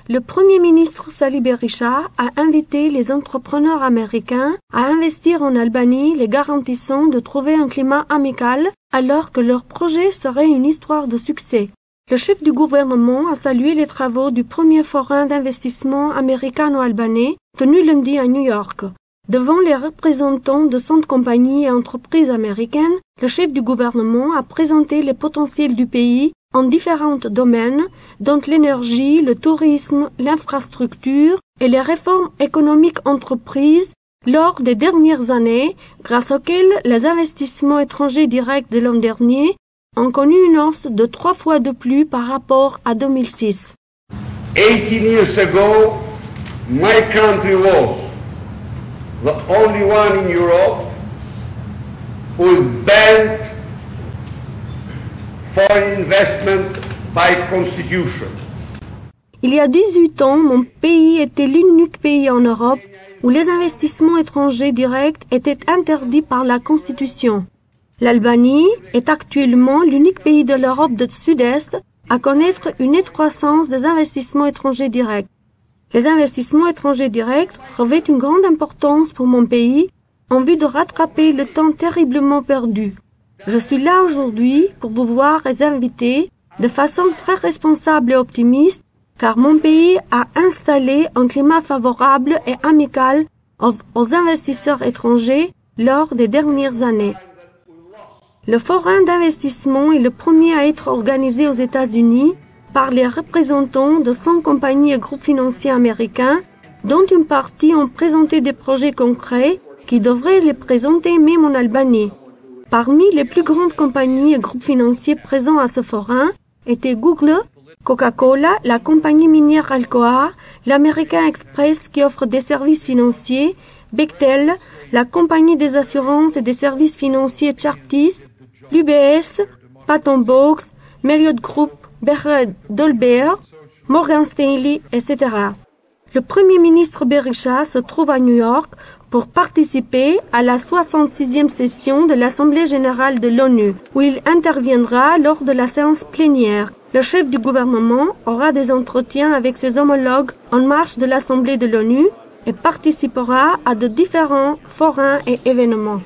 le Premier ministre Sali Berisha a invité les entrepreneurs américains à investir en Albanie, les garantissant de trouver un climat amical alors que leur projet serait une histoire de succès. Le chef du gouvernement a salué les travaux du premier forum d'investissement américano-albanais tenu lundi à New York. Devant les représentants de 100 compagnies et entreprises américaines, le chef du gouvernement a présenté les potentiels du pays en différents domaines, dont l'énergie, le tourisme, l'infrastructure et les réformes économiques entreprises lors des dernières années, grâce auxquelles les investissements étrangers directs de l'an dernier ont connu une hausse de 3 fois de plus par rapport à 2006. 18 years ago, my country was the only one in Europe who banned foreign investment by constitution. Il y a 18 ans, mon pays était l'unique pays en Europe où les investissements étrangers directs étaient interdits par la Constitution. L'Albanie est actuellement l'unique pays de l'Europe du Sud-Est à connaître une nette croissance des investissements étrangers directs. Les investissements étrangers directs revêtent une grande importance pour mon pays en vue de rattraper le temps terriblement perdu. Je suis là aujourd'hui pour vous voir et inviter de façon très responsable et optimiste car mon pays a installé un climat favorable et amical aux investisseurs étrangers lors des dernières années. Le forum d'investissement est le premier à être organisé aux États-Unis par les représentants de 100 compagnies et groupes financiers américains, dont une partie ont présenté des projets concrets qui devraient les présenter même en Albanie. Parmi les plus grandes compagnies et groupes financiers présents à ce forum étaient Google, Coca-Cola, la compagnie minière Alcoa, l'American Express qui offre des services financiers, Bechtel, la compagnie des assurances et des services financiers Chartis, l'UBS, Patton Bowes, Marriott Group, Berger Dolbear, Morgan Stanley, etc. Le Premier ministre Berisha se trouve à New York pour participer à la 66e session de l'Assemblée générale de l'ONU, où il interviendra lors de la séance plénière. Le chef du gouvernement aura des entretiens avec ses homologues en marge de l'Assemblée de l'ONU et participera à de différents forums et événements.